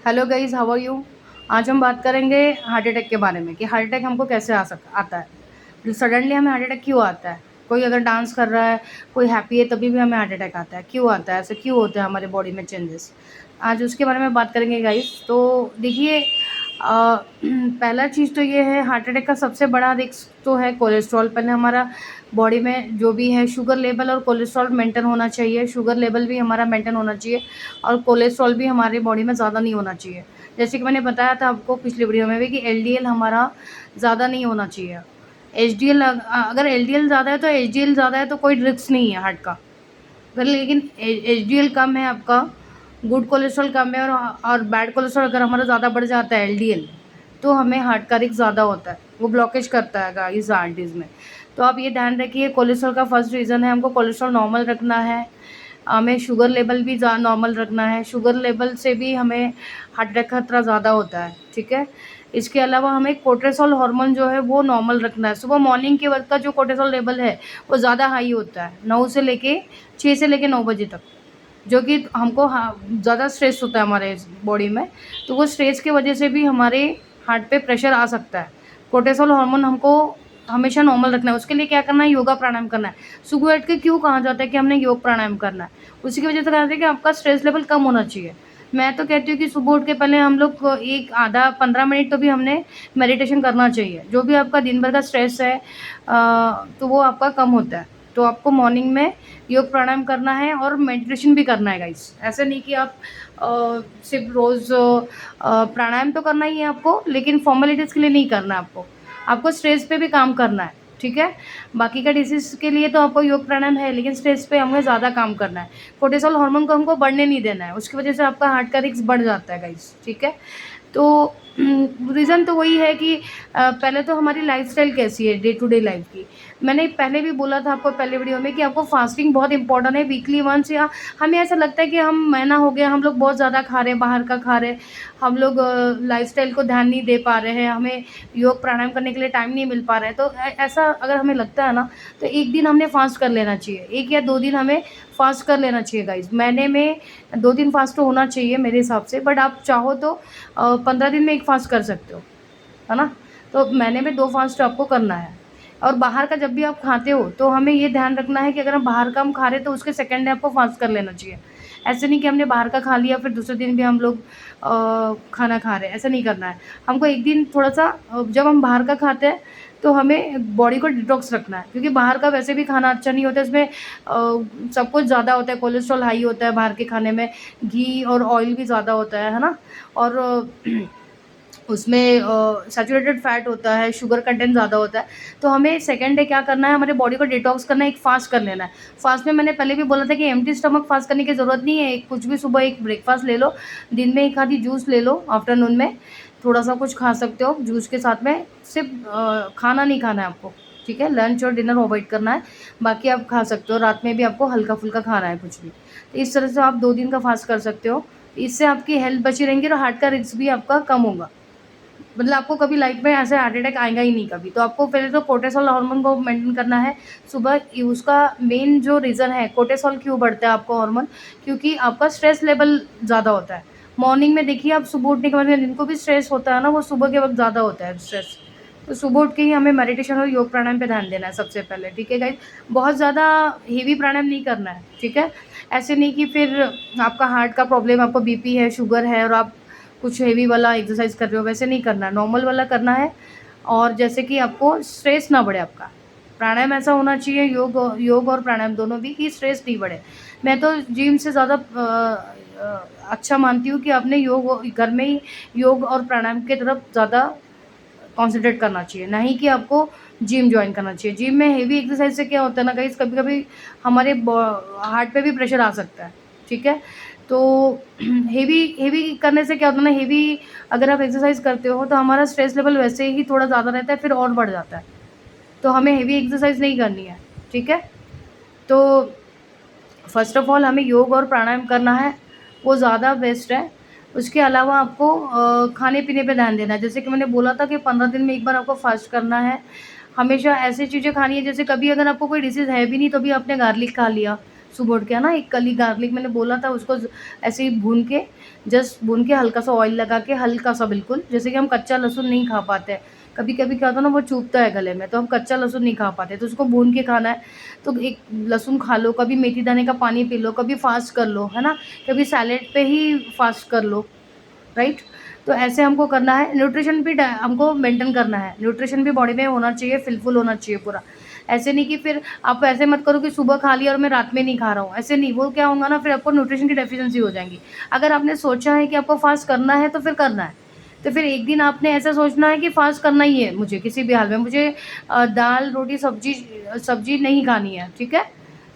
Hello guys, how are you. आज हम बात करेंगे हार्ट अटैक के बारे में कि हार्ट अटैक हमको कैसे आता है। सडनली हमें हार्ट अटैक क्यों आता है। कोई अगर डांस कर रहा है, कोई हैप्पी है, तभी भी हमें हार्ट अटैक आता है। क्यों आता है, ऐसे क्यों होते हैं हमारे बॉडी में चेंजेस। आज उसके बारे में बात करेंगे गाइस। तो देखिए, पहला चीज़ तो ये है, हार्ट अटैक का सबसे बड़ा रिस्क तो है कोलेस्ट्रॉल। पहले हमारा बॉडी में जो भी है शुगर लेवल और कोलेस्ट्रॉल मेंटेन होना चाहिए। शुगर लेवल भी हमारा मेंटेन होना चाहिए और कोलेस्ट्रॉल भी हमारी बॉडी में ज़्यादा नहीं होना चाहिए। जैसे कि मैंने बताया था आपको पिछली वीडियो में भी कि एलडीएल हमारा ज़्यादा नहीं होना चाहिए। एचडीएल, अगर एलडीएल ज़्यादा है तो एचडीएल ज़्यादा है तो कोई रिस्क नहीं है हार्ट का। अगर लेकिन एचडीएल कम है आपका, गुड कोलेस्ट्रॉल कम है और बैड कोलेस्ट्रॉल अगर हमारा ज़्यादा बढ़ जाता है एलडीएल, तो हमें हार्ट का रिस्क ज़्यादा होता है। वो ब्लॉकेज करता है गाइस आर्टरीज में। तो आप ये ध्यान रखिए, कोलेस्ट्रॉल का फर्स्ट रीज़न है हमको कोलेस्ट्रॉल नॉर्मल रखना है। हमें शुगर लेवल भी नॉर्मल रखना है। शुगर लेवल से भी हमें हार्ट अटैक का खतरा ज़्यादा होता है, ठीक है। इसके अलावा हमें कोर्टिसोल हार्मोन जो है वो नॉर्मल रखना है। सुबह मॉर्निंग के वक्त का जो कोर्टिसोल लेवल है वो ज़्यादा हाई होता है, 6 से लेके 9 बजे तक, जो कि हमको ज़्यादा स्ट्रेस होता है हमारे बॉडी में। तो वो स्ट्रेस की वजह से भी हमारे हार्ट पे प्रेशर आ सकता है। कोर्टिसोल हार्मोन हमको हमेशा नॉर्मल रखना है। उसके लिए क्या करना है, योगा प्राणायाम करना है। सुबह उठ के क्यों कहा जाता है कि हमने योग प्राणायाम करना है, उसी की वजह से कहा जाता है कि आपका स्ट्रेस लेवल कम होना चाहिए। मैं तो कहती हूँ कि सुबह उठ के पहले हम लोग को एक आधा 15 मिनट तो भी हमने मेडिटेशन करना चाहिए। जो भी आपका दिन भर का स्ट्रेस है तो वो आपका कम होता है। तो आपको मॉर्निंग में योग प्राणायाम करना है और मेडिटेशन भी करना है गाइस। ऐसा नहीं कि आप सिर्फ रोज़ प्राणायाम तो करना ही है आपको, लेकिन फॉर्मेलिटीज़ के लिए नहीं करना है आपको। आपको स्ट्रेस पे भी काम करना है, ठीक है। बाकी का डिसीज़ के लिए तो आपको योग प्राणायाम है, लेकिन स्ट्रेस पे हमें ज़्यादा काम करना है। कोर्टिसोल हार्मोन को हमको बढ़ने नहीं देना है, उसकी वजह से आपका हार्ट का रिस्क बढ़ जाता है गाइस, ठीक है। तो रीज़न तो वही है कि पहले तो हमारी लाइफ़स्टाइल कैसी है डे टू डे लाइफ़ की। मैंने पहले भी बोला था आपको पहले वीडियो में कि आपको फास्टिंग बहुत इंपॉर्टेंट है। वीकली वंस, या हमें ऐसा लगता है कि हम महीना हो गया, हम लोग बहुत ज़्यादा खा रहे हैं, बाहर का खा रहे हैं, हम लोग लाइफ़स्टाइल को ध्यान नहीं दे पा रहे हैं, हमें योग प्राणायाम करने के लिए टाइम नहीं मिल पा रहा है। तो ऐसा अगर हमें लगता है ना, तो एक दिन हमने फास्ट कर लेना चाहिए। 1 या 2 दिन हमें फास्ट कर लेना चाहिए गाइज़। महीने में 2 दिन फास्ट तो होना चाहिए मेरे हिसाब से, बट आप चाहो तो 15 दिन में 1 फास्ट कर सकते हो, है ना? तो महीने में 2 फास्ट आपको करना है। और बाहर का जब भी आप खाते हो तो हमें ये ध्यान रखना है कि अगर हम बाहर का खा रहे हैं तो उसके सेकंड डे आपको फास्ट कर लेना चाहिए। ऐसे नहीं कि हमने बाहर का खा लिया फिर दूसरे दिन भी हम लोग खाना खा रहे हैं, ऐसा नहीं करना है। हमको एक दिन थोड़ा-सा जब हम बाहर का खाते हैं तो हमें बॉडी को डिटॉक्स रखना है, क्योंकि बाहर का वैसे भी खाना अच्छा नहीं होता है। इसमें सब कुछ ज़्यादा होता है, कोलेस्ट्रॉल हाई होता है बाहर के खाने में, घी और ऑयल भी ज़्यादा होता है ना? और उसमें सैचुरेटेड फैट होता है, शुगर कंटेंट ज़्यादा होता है। तो हमें सेकंड डे क्या करना है, हमारे बॉडी को डिटॉक्स करना है, एक फ़ास्ट कर लेना है। फ़ास्ट में मैंने पहले भी बोला था कि एम्प्टी स्टमक फ़ास्ट करने की ज़रूरत नहीं है। कुछ भी सुबह एक ब्रेकफ़ास्ट ले लो, दिन में एक आधी जूस ले लो, आफ्टरनून में थोड़ा-सा कुछ खा सकते हो जूस के साथ में। सिर्फ़ खाना नहीं खाना है आपको, ठीक है? लंच और डिनर अवॉइड करना है, बाकी आप खा सकते हो। रात में भी आपको हल्का-फुल्का खाना है कुछ भी। तो इस तरह से आप 2 दिन का फ़ास्ट कर सकते हो। इससे आपकी हेल्थ बची रहेंगी और हार्ट का रिस्क भी आपका कम होगा। मतलब आपको कभी लाइफ में ऐसे हार्ट अटैक आएगा ही नहीं कभी। तो आपको पहले तो कोर्टिसोल हार्मोन को मेंटेन करना है। सुबह उसका मेन जो रीज़न है, कोर्टिसोल क्यों बढ़ता है आपको हार्मोन, क्योंकि आपका स्ट्रेस लेवल ज़्यादा होता है। मॉर्निंग में देखिए, आप सुबह उठने के बाद में जिनको भी स्ट्रेस होता है ना, वो सुबह के वक़्त ज़्यादा होता है स्ट्रेस। तो सुबह उठ के ही हमें मेडिटेशन और योग प्राणायाम पे ध्यान देना है सबसे पहले, ठीक है गाइस? बहुत ज़्यादा हेवी प्राणायाम नहीं करना है, ठीक है? ऐसे नहीं कि फिर आपका हार्ट का प्रॉब्लम, आपको बीपी है, शुगर है और आप कुछ हेवी वाला एक्सरसाइज कर रहे हो, वैसे नहीं करना है, नॉर्मल वाला करना है। और जैसे कि आपको स्ट्रेस ना बढ़े आपका। प्राणायाम ऐसा होना चाहिए, योग और प्राणायाम दोनों भी, कि स्ट्रेस नहीं बढ़े। मैं तो जिम से ज़्यादा अच्छा मानती हूँ कि आपने योग घर में ही योग और प्राणायाम की तरफ ज़्यादा कॉन्संट्रेट करना चाहिए, ना ही कि आपको जिम जॉइन करना चाहिए। जिम में हेवी एक्सरसाइज से क्या होता है ना गाइस, कभी-कभी हमारे हार्ट पे भी प्रेशर आ सकता है, ठीक है? तो हेवी हेवी करने से क्या होता है ना, हेवी अगर आप एक्सरसाइज करते हो तो हमारा स्ट्रेस लेवल वैसे ही थोड़ा ज़्यादा रहता है, फिर और बढ़ जाता है। तो हमें हेवी एक्सरसाइज नहीं करनी है, ठीक है? तो फर्स्ट ऑफ ऑल हमें योग और प्राणायाम करना है, वो ज़्यादा बेस्ट है। उसके अलावा आपको खाने-पीने पे ध्यान देना है। जैसे कि मैंने बोला था कि 15 दिन में 1 बार आपको फ़ास्ट करना है। हमेशा ऐसी चीज़ें खानी है, जैसे कभी अगर आपको कोई डिसीज़ है भी नहीं तो भी आपने गार्लिक खा लिया, सुबह उठ के, है ना, एक कली गार्लिक मैंने बोला था उसको ऐसे ही भून के, जस्ट भून के हल्का सा ऑयल लगा के, हल्का सा बिल्कुल, जैसे कि हम कच्चा लहसुन नहीं खा पाते हैं, कभी-कभी क्या होता है ना वो चुभता है गले में, तो हम कच्चा लहसुन नहीं खा पाते, तो उसको भून के खाना है। तो एक लहसुन खा लो, कभी मेथी दाने का पानी पी लो, कभी फ़ास्ट कर लो, है ना? कभी सैलेड पे ही फ़ास्ट कर लो, राइट? तो ऐसे हमको करना है। न्यूट्रिशन भी हमको मेंटेन करना है, न्यूट्रिशन भी बॉडी में होना चाहिए, फिलफुल होना चाहिए पूरा। ऐसे नहीं कि फिर आप ऐसे मत करो कि सुबह खा लिया और मैं रात में नहीं खा रहा हूँ, ऐसे नहीं, वो क्या होगा ना, फिर आपको न्यूट्रिशन की डेफिशिएंसी हो जाएगी। अगर आपने सोचा है कि आपको फास्ट करना है तो फिर करना है, तो फिर एक दिन आपने ऐसा सोचना है कि फास्ट करना ही है मुझे, किसी भी हाल में मुझे दाल रोटी सब्जी सब्जी नहीं खानी है, ठीक है,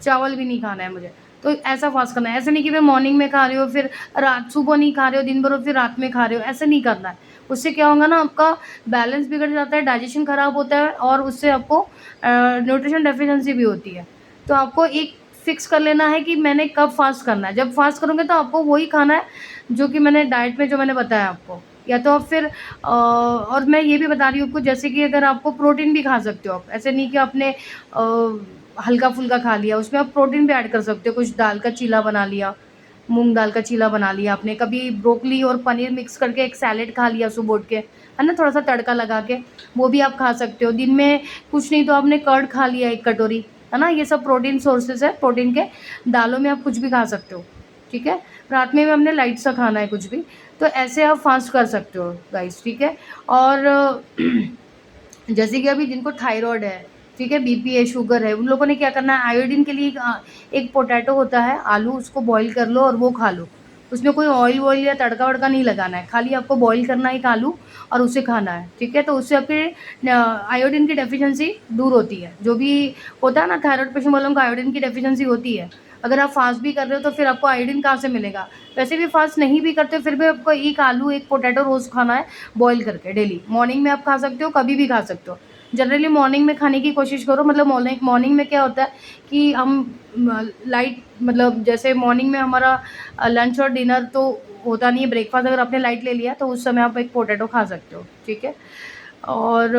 चावल भी नहीं खाना है मुझे, तो ऐसा फास्ट करना है। ऐसा नहीं कि मैं मॉर्निंग में खा रही हो, फिर रात सुबह नहीं खा रहे हो दिन भर और फिर रात में खा रहे हो, ऐसा नहीं करना है। उससे क्या होगा ना, आपका बैलेंस बिगड़ जाता है, डाइजेशन खराब होता है और उससे आपको न्यूट्रिशन डेफिशिएंसी भी होती है। तो आपको एक फिक्स कर लेना है कि मैंने कब फास्ट करना है। जब फास्ट करोगे तो आपको वही खाना है जो कि मैंने डाइट में जो मैंने बताया आपको। या तो आप फिर और मैं ये भी बता रही हूँ आपको, जैसे कि अगर आपको प्रोटीन भी खा सकते हो आप। ऐसे नहीं कि आपने हल्का-फुल्का खा लिया, उसमें आप प्रोटीन भी ऐड कर सकते हो। कुछ दाल का चीला बना लिया, मूँग दाल का चीला बना लिया आपने, कभी ब्रोकली और पनीर मिक्स करके एक सैलेड खा लिया सुबह उठ के, है ना? थोड़ा-सा तड़का लगा के, वो भी आप खा सकते हो। दिन में कुछ नहीं तो आपने कर्ड खा लिया 1 कटोरी, है ना? ये सब प्रोटीन सोर्सेज़ है, प्रोटीन के। दालों में आप कुछ भी खा सकते हो, ठीक है? रात में भी हमने लाइट सा खाना है कुछ भी, तो ऐसे आप फास्ट कर सकते हो गाइज़, ठीक है? और जैसे कि अभी जिनको थायरॉइड है, ठीक है, बीपी है, शुगर है, उन लोगों ने क्या करना है, आयोडीन के लिए एक पोटैटो होता है, आलू, उसको बॉयल कर लो और वो खा लो। उसमें कोई ऑयल-वॉयल या तड़का-वड़का नहीं लगाना है, खाली आपको बॉयल करना है एक आलू और उसे खाना है, ठीक है? तो उससे आपके आयोडीन की डेफ़िशिएंसी दूर होती है। जो भी होता है ना, थायरॉइड पेशेंट वालों को आयोडीन की डेफ़िशिएंसी होती है। अगर आप फ़ास्ट भी कर रहे हो तो फिर आपको आयोडीन कहाँ से मिलेगा? वैसे भी फ़ास्ट नहीं भी करते फिर भी आपको एक आलू, एक पोटैटो रोज़ खाना है बॉयल करके डेली। मॉर्निंग में आप खा सकते हो, कभी भी खा सकते हो। जनरली मॉर्निंग में खाने की कोशिश करो, मतलब मॉर्निंग मॉर्निंग में क्या होता है कि हम लाइट, मतलब जैसे मॉर्निंग में हमारा लंच और डिनर तो होता नहीं है, ब्रेकफास्ट अगर आपने लाइट ले लिया तो उस समय आप एक पोटैटो खा सकते हो, ठीक है? और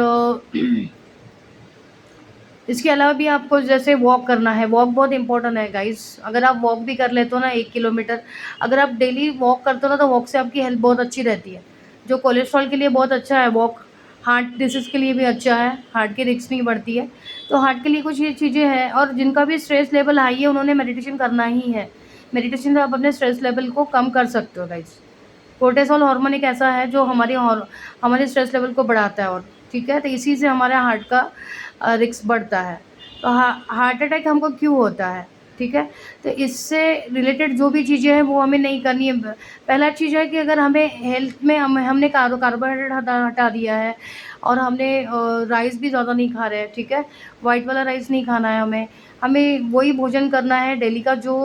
इसके अलावा भी आपको जैसे वॉक करना है, वॉक बहुत इंपॉर्टेंट है गाइज़। अगर आप वॉक भी कर लेते हो ना 1 किलोमीटर, अगर आप डेली वॉक करते हो ना तो वॉक से आपकी हेल्थ बहुत अच्छी रहती है। जो कोलेस्ट्रॉल के लिए बहुत अच्छा है वॉक, हार्ट डिसीज़ के लिए भी अच्छा है, हार्ट की रिस्क नहीं बढ़ती है। तो हार्ट के लिए कुछ ये चीज़ें हैं, और जिनका भी स्ट्रेस लेवल हाई है उन्होंने मेडिटेशन करना ही है। मेडिटेशन से आप अपने स्ट्रेस लेवल को कम कर सकते हो गाइज़। कोर्टिसोल हार्मोन एक ऐसा है जो हमारे स्ट्रेस लेवल को बढ़ाता है, और ठीक है, तो इसी से हमारे हार्ट का रिस्क बढ़ता है। तो हार्ट अटैक हमको क्यों होता है, ठीक है? तो इससे रिलेटेड जो भी चीज़ें हैं वो हमें नहीं करनी है। पहला चीज़ है कि अगर हमें हेल्थ में हमने कार्बोहाइड्रेट हटा हटा दिया है, और हमने राइस भी ज़्यादा नहीं खा रहे हैं, ठीक है? व्हाइट वाला राइस नहीं खाना है हमें। हमें वही भोजन करना है डेली का जो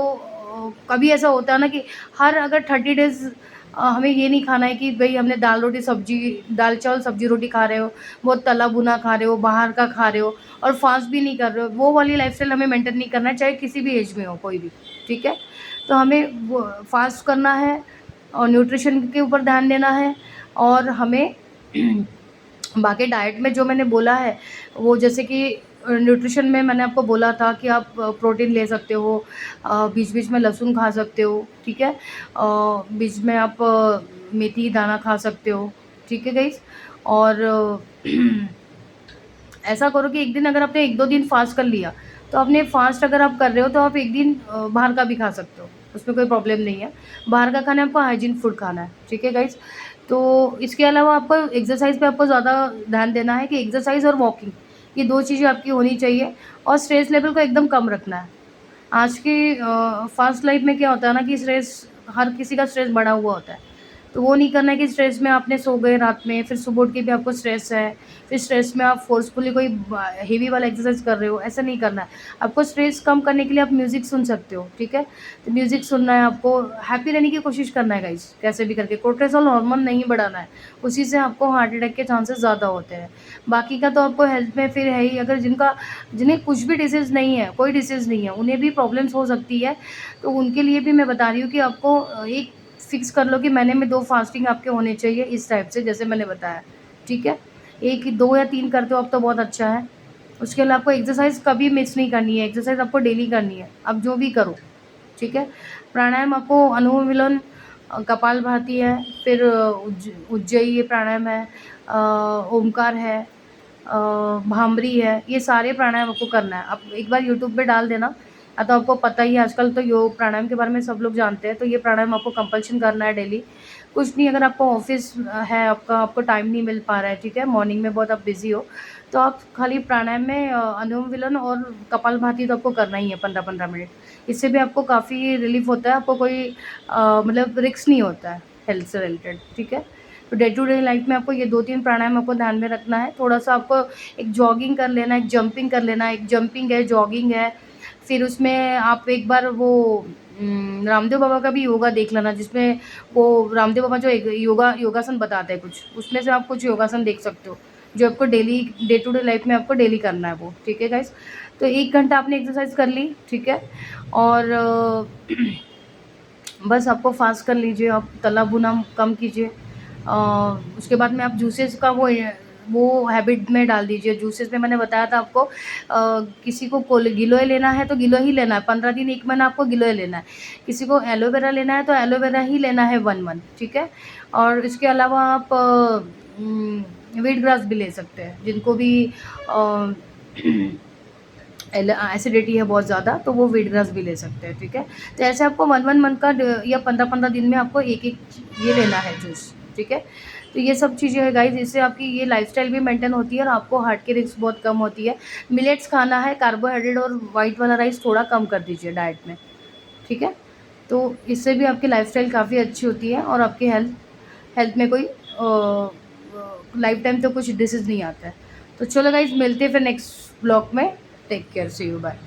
कभी ऐसा होता है ना कि हर अगर 30 डेज़ हमें ये नहीं खाना है कि भई हमने दाल रोटी सब्ज़ी, दाल चावल सब्ज़ी रोटी खा रहे हो, बहुत तला भुना खा रहे हो, बाहर का खा रहे हो और फ़ास्ट भी नहीं कर रहे हो, वो वाली लाइफ़स्टाइल हमें मेंटेन नहीं करना है, चाहे किसी भी एज में हो कोई भी, ठीक है? तो हमें वो फ़ास्ट करना है और न्यूट्रिशन के ऊपर ध्यान देना है, और हमें बाकी डाइट में जो मैंने बोला है, वो जैसे कि न्यूट्रिशन में मैंने आपको बोला था कि आप प्रोटीन ले सकते हो, बीच-बीच में लहसुन खा सकते हो, ठीक है? बीच में आप मेथी दाना खा सकते हो, ठीक है गाइज़? और ऐसा करो कि एक दिन अगर आपने 1-2 दिन फ़ास्ट कर लिया, तो आपने फ़ास्ट अगर आप कर रहे हो तो आप एक दिन बाहर का भी खा सकते हो, उसमें कोई प्रॉब्लम नहीं है। बाहर का खाना है, आपको हाइजीन फूड खाना है, ठीक है गाइज़? तो इसके अलावा आपको एक्सरसाइज़ पे आपको ज़्यादा ध्यान देना है कि एक्सरसाइज़ और वॉकिंग, ये 2 चीज़ें आपकी होनी चाहिए, और स्ट्रेस लेवल को एकदम कम रखना है। आज की फ़ास्ट लाइफ़ में क्या होता है ना कि स्ट्रेस, हर किसी का स्ट्रेस बढ़ा हुआ होता है। तो वो नहीं करना है कि स्ट्रेस में आपने सो गए रात में, फिर सुबह उठ के भी आपको स्ट्रेस है, फिर स्ट्रेस में आप फ़ोर्सफुली कोई हेवी वाला एक्सरसाइज़ कर रहे हो, ऐसा नहीं करना है। आपको स्ट्रेस कम करने के लिए आप म्यूज़िक सुन सकते हो, ठीक है? तो म्यूज़िक सुनना है आपको, हैप्पी रहने की कोशिश करना है गाइज़, कैसे भी करके। कोर्टिसोल हार्मोन नहीं बढ़ाना है, उसी से आपको हार्ट अटैक के चांसेस ज़्यादा होते हैं। बाकी का तो आपको हेल्थ में फिर है ही, अगर जिन्हें कुछ भी डिसीज़ नहीं है, कोई डिसीज़ नहीं है, उन्हें भी प्रॉब्लम्स हो सकती है, तो उनके लिए भी मैं बता रही हूँ कि आपको एक फ़िक्स कर लो कि महीने में 2 फास्टिंग आपके होने चाहिए इस टाइप से, जैसे मैंने बताया, ठीक है? 1, 2 या 3 करते हो आप तो बहुत अच्छा है। उसके अलावा आपको एक्सरसाइज़ कभी मिस नहीं करनी है, एक्सरसाइज़ आपको डेली करनी है, आप जो भी करो। ठीक है। प्राणायाम आपको अनुलोम विलोम, कपालभाति है, फिर उज्जयी ये प्राणायाम है, ओमकार है, भांबरी है, ये सारे प्राणायाम आपको करना है। आप एक बार यूट्यूब पे डाल देना, तो आपको पता ही है, आजकल तो योग प्राणायाम के बारे में सब लोग जानते हैं। तो ये प्राणायाम आपको कंपल्शन करना है डेली। कुछ नहीं, अगर आपको ऑफिस है, आपको टाइम नहीं मिल पा रहा है, ठीक है, मॉर्निंग में बहुत आप बिजी हो, तो आप खाली प्राणायाम में अनुलोम विलोम और कपालभाति तो आपको करना ही है 15-15 मिनट। इससे भी आपको काफ़ी रिलीफ होता है, आपको कोई मतलब रिस्क नहीं होता है हेल्थ से रिलेटेड, ठीक है। तो डे टू डे लाइफ में आपको ये 2-3 प्राणायाम आपको ध्यान में रखना है। थोड़ा-सा आपको एक जॉगिंग कर लेना है, एक जंपिंग कर लेना है, एक जंपिंग है, जॉगिंग है, फिर उसमें आप एक बार वो रामदेव बाबा का भी योगा देख लेना, जिसमें वो रामदेव बाबा जो एक योगासन बताते हैं कुछ, उसमें से आप कुछ योगासन देख सकते हो, जो आपको daily day to day life में आपको डेली करना है वो, ठीक है गाइस। तो 1 घंटा आपने एक्सरसाइज कर ली, ठीक है, और बस आपको फास्ट कर लीजिए, आप तला भुना कम कीजिए। उसके बाद में आप जूसेस का वो हैबिट में डाल दीजिए। जूसेस में मैंने बताया था आपको, किसी को गिलोय लेना है तो गिलोय ही लेना है, 15 दिन 1 महीना आपको गिलोय लेना है। किसी को एलोवेरा लेना है तो एलोवेरा ही लेना है 1 मंथ, ठीक है। और इसके अलावा आप व्हीट ग्रास भी ले सकते हैं, जिनको भी अ, एसिडिटी है बहुत ज़्यादा, तो वो व्हीट ग्रास भी ले सकते हैं, ठीक है। तो ऐसे आपको 1 मंथ का या 15-15 दिन में आपको एक ये लेना है जूस, ठीक है। तो ये सब चीज़ें हैं गाइज, इससे आपकी ये लाइफस्टाइल भी मेंटेन होती है और आपको हार्ट की रिस्क बहुत कम होती है। मिलेट्स खाना है, कार्बोहाइड्रेट और वाइट वाला राइस थोड़ा कम कर दीजिए डाइट में, ठीक है। तो इससे भी आपकी लाइफस्टाइल काफ़ी अच्छी होती है और आपकी हेल्थ में कोई लाइफ टाइम तो कुछ डिसीज़ नहीं आता है। तो चलो गाइज, मिलते हैं फिर नेक्स्ट ब्लॉग में। Take care, see you, bye.